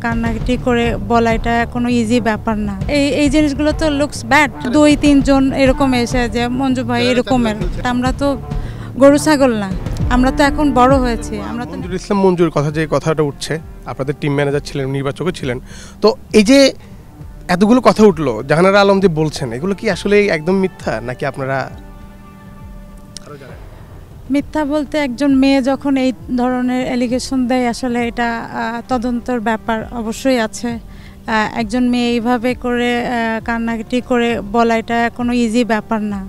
কান্নাকাটি করে বলা এটা কোনো ইজি ব্যাপার না। এই জিনিসগুলো তো লুকস ব্যাড। 2-3 জন এরকম এসে যে মঞ্জু ভাই এরকমের, আমরা তো গরু ছাগল না, আমরা তো এখন বড় হয়েছি। আমরা তো মঞ্জুর ইসলাম মঞ্জুর কথা যে কথাটা উঠছে, আপনাদের টিম ম্যানেজার ছিলেন, নির্বাচকও ছিলেন, তো এই যে এতগুলো কথা উঠলো জাহানারা আলম যে বলছেন, এগুলো কি আসলে একদম মিথ্যা নাকি আপনারা মিথ্যা বলতে একজন মেয়ে যখন এই ধরনের অ্যালিগেশন দেয় আসলে এটা তদন্তের ব্যাপার অবশ্যই আছে। একজন মেয়ে এইভাবে করে কান্নাকাটি করে বলা এটা কোনো ইজি ব্যাপার না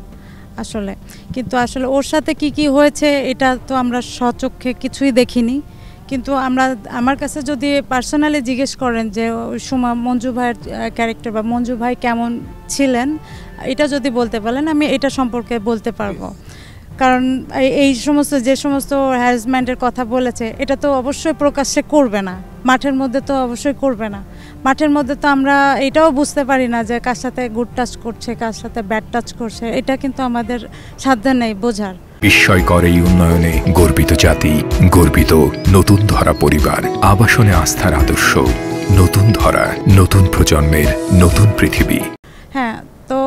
আসলে। কিন্তু আসলে ওর সাথে কি হয়েছে এটা তো আমরা স্বচক্ষে কিছুই দেখিনি। কিন্তু আমার কাছে যদি পার্সোনালি জিজ্ঞেস করেন যে ওই সময় মঞ্জু ভাইয়ের ক্যারেক্টার বা মঞ্জু ভাই কেমন ছিলেন, এটা যদি বলতে পারেন আমি এটা সম্পর্কে বলতে পারবো। কারণ এই সমস্ত যে সমস্ত হ্যারাসমেন্টের কথা বলেছে এটা তো অবশ্যই প্রকাশ্যে করবে না, মাঠের মধ্যে তো অবশ্যই করবে না। মাঠের মধ্যে তো আমরা এটাও বুঝতে পারি না যে কার সাথে গুড টাচ করছে, কার সাথে ব্যাড টাচ করছে, এটা কিন্তু আমাদের সাধ্য নেই বোঝার। বিস্ময়কর এই উন্নয়নে গর্বিত জাতি, গর্বিত নতুন ধরা পরিবার, আবাসনে আস্থার আদর্শ, নতুন ধরা, নতুন প্রজন্মের নতুন পৃথিবী। হ্যাঁ, তো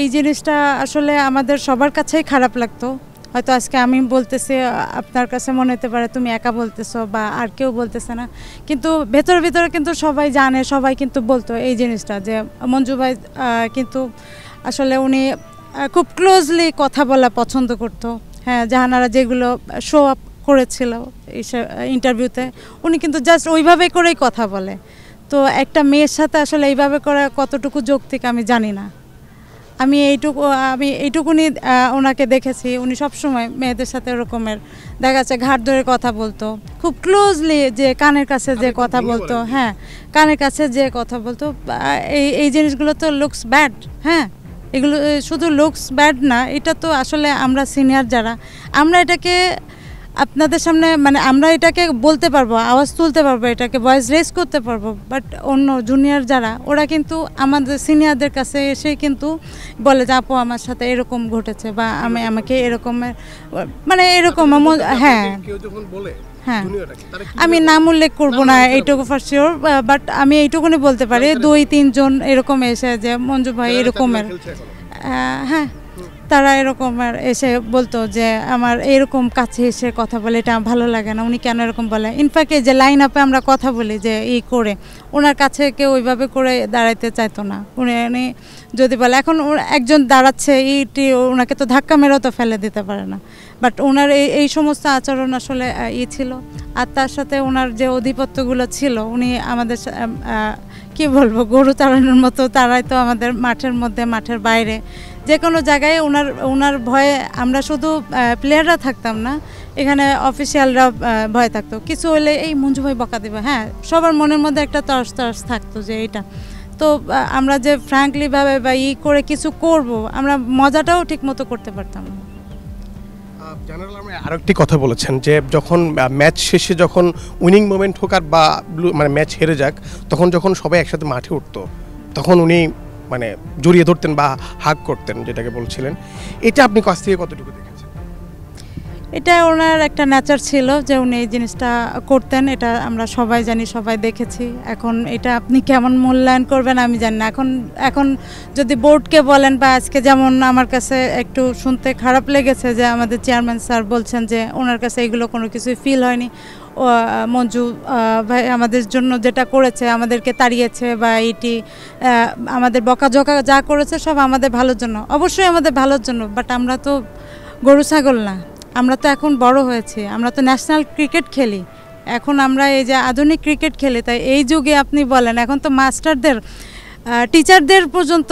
এই জিনিসটা আসলে আমাদের সবার কাছেই খারাপ লাগতো। হয়তো আজকে আমি বলতেছি, আপনার কাছে মনে হতে পারে তুমি একা বলতেছো বা আর কেউ বলতেছে না, কিন্তু ভেতরে ভিতরে কিন্তু সবাই জানে, সবাই কিন্তু বলতো এই জিনিসটা যে মঞ্জু ভাই কিন্তু আসলে উনি খুব ক্লোজলি কথা বলা পছন্দ করতো। হ্যাঁ, জাহানারা যেগুলো শো আপ করেছিল ইন্টারভিউতে, উনি কিন্তু জাস্ট ওইভাবে করেই কথা বলে। তো একটা মেয়ের সাথে আসলে এইভাবে করা কতটুকু যৌক্তিক আমি জানি না। আমি এইটুকুনি ওনাকে দেখেছি, উনি সবসময় মেয়েদের সাথে এরকমের দেখা যাচ্ছে ঘাট ধরে কথা বলতো, খুব ক্লোজলি যে কানের কাছে যে কথা বলতো। হ্যাঁ, কানের কাছে যে কথা বলতো। এই জিনিসগুলো তো লুকস ব্যাড। হ্যাঁ, এগুলো শুধু লুকস ব্যাড না, এটা তো আসলে আমরা সিনিয়র যারা, আমরা এটাকে আপনাদের সামনে মানে আমরা এটাকে বলতে পারবো, আওয়াজ তুলতে পারবো, এটাকে ভয়েস রেজ করতে পারবো। বাট অন্য জুনিয়র যারা ওরা কিন্তু আমাদের সিনিয়রদের কাছে এসে কিন্তু বলে যে আপু আমার সাথে এরকম ঘটেছে বা আমাকে এরকমের মানে এরকম। হ্যাঁ হ্যাঁ, আমি নাম উল্লেখ করবো না এইটুকু ফর শিওর, বাট আমি এইটুকুনি বলতে পারি 2-3 জন এরকম এসে যে মঞ্জু ভাই এরকমের, হ্যাঁ তারা এরকম এসে বলতো যে আমার এরকম কাছে এসে কথা বলে এটা ভালো লাগে না, উনি কেন এরকম বলে। ইনফ্যাক্ট এই যে লাইন আপে আমরা কথা বলি যে এই করে, ওনার কাছে কেউ ওইভাবে করে দাঁড়াইতে চাইতো না। উনি যদি বলে এখন একজন দাঁড়াচ্ছে এইটি, ওনাকে তো ধাক্কা মেরেও তো ফেলে দিতে পারে না। বাট ওনার এই সমস্ত আচরণ আসলে ছিল। আর তার সাথে ওনার যে আধিপত্যগুলো ছিল, উনি আমাদের কি বলবো গরু তাড়ানোর মতো তারাই তো আমাদের মাঠের মধ্যে, মাঠের বাইরে, যে কোনো জায়গায় ওনার ভয়ে আমরা শুধু প্লেয়াররা থাকতাম না, এখানে অফিসিয়ালরা ভয় থাকতো। কিছু হলে এই মঞ্জু ভাই বকা দেবে, হ্যাঁ সবার মনের মধ্যে একটা তরস থাকতো যে এটা। তো আমরা যে ফ্র্যাঙ্কলিভাবে বা করে কিছু করব, আমরা মজাটাও ঠিক মতো করতে পারতাম না। জেনারেল আপনি আরেকটি কথা বলেছেন যে যখন ম্যাচ শেষে যখন উইনিং মোমেন্ট হোক আর বা মানে ম্যাচ হেরে যাক, তখন যখন সবাই একসাথে মাঠে উঠতো তখন উনি মানে জড়িয়ে ধরতেন বা হাগ করতেন, যেটাকে বলছিলেন, এটা আপনি কাছ থেকে কতটুকু দেখেছেন? এটা ওনার একটা নেচার ছিল যে উনি এই জিনিসটা করতেন, এটা আমরা সবাই জানি, সবাই দেখেছি। এখন এটা আপনি কেমন মূল্যায়ন করবেন আমি জানি না। এখন যদি বোর্ডকে বলেন বা আজকে যেমন আমার কাছে একটু শুনতে খারাপ লেগেছে যে আমাদের চেয়ারম্যান স্যার বলছেন যে ওনার কাছে এগুলো কোনো কিছুই ফিল হয়নি, মঞ্জু ভাই আমাদের জন্য যেটা করেছে, আমাদেরকে তাড়িয়েছে বা এটি আমাদের বকাঝকা যা করেছে সব আমাদের ভালোর জন্য, অবশ্যই আমাদের ভালোর জন্য। বাট আমরা তো গরু ছাগল না, আমরা তো এখন বড় হয়েছি, আমরা তো ন্যাশনাল ক্রিকেট খেলি, এখন আমরা এই যে আধুনিক ক্রিকেট খেলি। তাই এই যুগে আপনি বলেন এখন তো মাস্টারদের, টিচারদের পর্যন্ত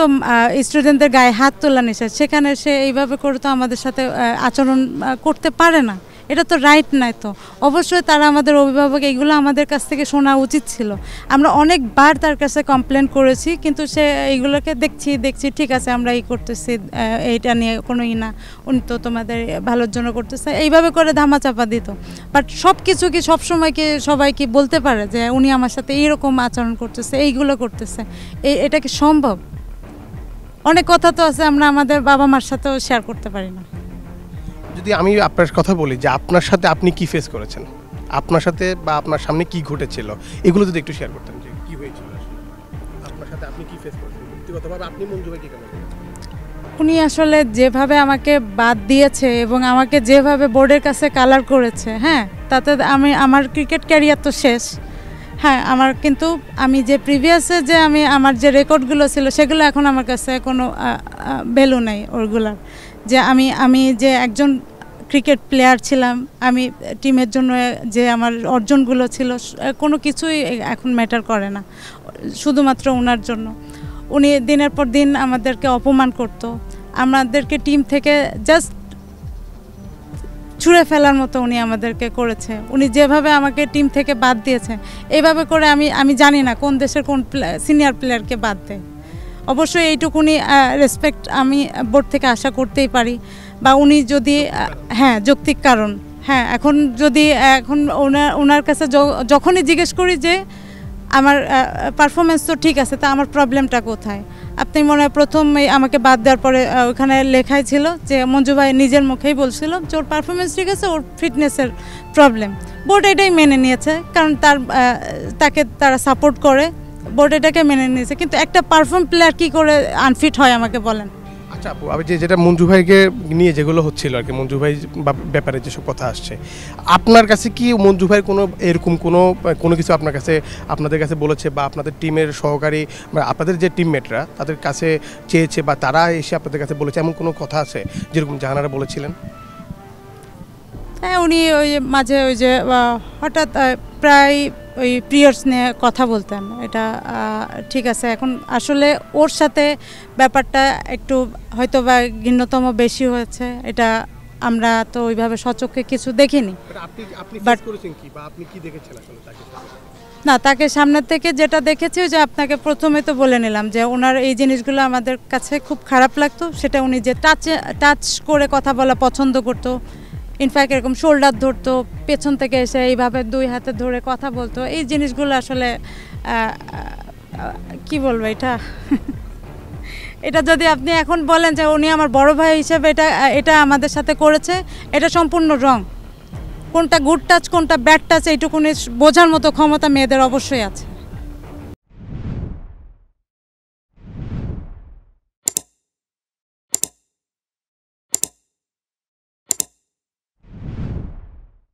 স্টুডেন্টদের গায়ে হাত তোলা নিষেধ, সেখানে সে এইভাবে করে তো আমাদের সাথে আচরণ করতে পারে না, এটা তো রাইট নাই। তো অবশ্যই তারা আমাদের অভিভাবক, এগুলো আমাদের কাছ থেকে শোনা উচিত ছিল। আমরা অনেকবার তার কাছে কমপ্লেন করেছি, কিন্তু সে এইগুলোকে দেখছি ঠিক আছে আমরা এই করতেছি, এইটা নিয়ে কোনো না, উনি তো তোমাদের ভালোর জন্য করতেছে, এইভাবে করে ধামাচাপা দিত। বাট সব কিছু কি সবসময় কি সবাই কি বলতে পারে যে উনি আমার সাথে এইরকম আচরণ করতেছে, এইগুলো করতেছে, এটা কি সম্ভব? অনেক কথা তো আছে আমরা আমাদের বাবা মার সাথেও শেয়ার করতে পারি না। যদি আমি আপনার কথা বলি যে আপনার সাথে আপনি কি ফেস করেছেন, আপনার সাথে বা আপনার সামনে কি ঘটেছিল, এগুলো যদি একটু শেয়ার করতেন যে কি কি হয়েছিল আসলে আপনার সাথে, আপনি কি ফেস করেছেন ব্যক্তিগতভাবে, আপনি মঞ্জু ভাইকে কেমন দেখেন? উনি আসলে যেভাবে আমাকে বাদ দিয়েছে এবং আমাকে যেভাবে বোর্ডের কাছে কালার করেছে, হ্যাঁ, তাতে আমার ক্রিকেট ক্যারিয়ার তো শেষ। হ্যাঁ, কিন্তু আমি যে প্রিভিয়াসে যে আমার যে রেকর্ডগুলো ছিল সেগুলো এখন আমার কাছে কোনো ভ্যালু নেই ওগুলার। যে আমি যে একজন ক্রিকেট প্লেয়ার ছিলাম, আমি টিমের জন্য যে আমার অর্জনগুলো ছিল কোনো কিছুই এখন ম্যাটার করে না, শুধুমাত্র ওনার জন্য। উনি দিনের পর দিন আমাদেরকে অপমান করতো, আমাদেরকে টিম থেকে জাস্ট ছুঁড়ে ফেলার মতো উনি আমাদেরকে করেছে। উনি যেভাবে আমাকে টিম থেকে বাদ দিয়েছে, এইভাবে করে আমি জানি না কোন দেশের কোন সিনিয়র প্লেয়ারকে বাদ দেয়। অবশ্যই এইটুকুনি রেসপেক্ট আমি বোর্ড থেকে আশা করতেই পারি, বা উনি যদি হ্যাঁ যৌক্তিক কারণ, হ্যাঁ এখন ওনার কাছে যখনই জিজ্ঞেস করি যে আমার পারফরমেন্স তো ঠিক আছে, তা আমার প্রবলেমটা কোথায়, আপনি মনে হয় প্রথম আমাকে বাদ দেওয়ার পরে ওখানে লেখাই ছিল যে মঞ্জু ভাই নিজের মুখেই বলছিল যে ওর পারফরমেন্স ঠিক আছে, ওর ফিটনেসের প্রবলেম। বোর্ড এটাই মেনে নিয়েছে, কারণ তাকে তারা সাপোর্ট করে, বোর্ড এটাকে মেনে নিয়েছে। কিন্তু একটা পারফর্ম প্লেয়ার কী করে আনফিট হয় আমাকে বলেন? আচ্ছা আপু, আমি যেটা মঞ্জু ভাইকে নিয়ে যেগুলো হচ্ছিল আর কি, মঞ্জু ভাই ব্যাপারে যেসব কথা আসছে, আপনার কাছে কি মঞ্জু ভাইয়ের কোনো এরকম কোনো কিছু আপনাদের কাছে বলেছে, বা আপনাদের টিমের সহকারী বা আপনাদের যে টিমমেটরা তাদের কাছে চেয়েছে, বা তারা এসে আপনাদের কাছে বলেছে, এমন কোনো কথা আছে যেরকম জাহানারা বলেছিলেন? হ্যাঁ, উনি মাঝে হঠাৎ প্রায় পিরিয়ডস নিয়ে কথা বলতেন। এটা ঠিক আছে, এখন আসলে ওর সাথে ব্যাপারটা একটু হয়তো বা ঘৃণ্যতম বেশি হয়েছে, এটা আমরা তো ওইভাবে সচক্ষে কিছু দেখিনি। না, তাকে সামনের থেকে যেটা দেখেছি, যে আপনাকে প্রথমে তো বলে নিলাম যে ওনার এই জিনিসগুলো আমাদের কাছে খুব খারাপ লাগতো। সেটা উনি যে টাচ করে কথা বলা পছন্দ করতো, ইনফ্যাক্ট এরকম শোল্ডার ধরতো, পেছন থেকে এসে এইভাবে দুই হাতে ধরে কথা বলতো, এই জিনিসগুলো আসলে কি বলবো, এটা যদি আপনি এখন বলেন যে উনি আমার বড় ভাই হিসেবে এটা আমাদের সাথে করেছে, এটা সম্পূর্ণ রং। কোনটা গুড টাচ কোনটা ব্যাড টাচ এইটুকুনি বোঝার মতো ক্ষমতা মেয়েদের অবশ্যই আছে।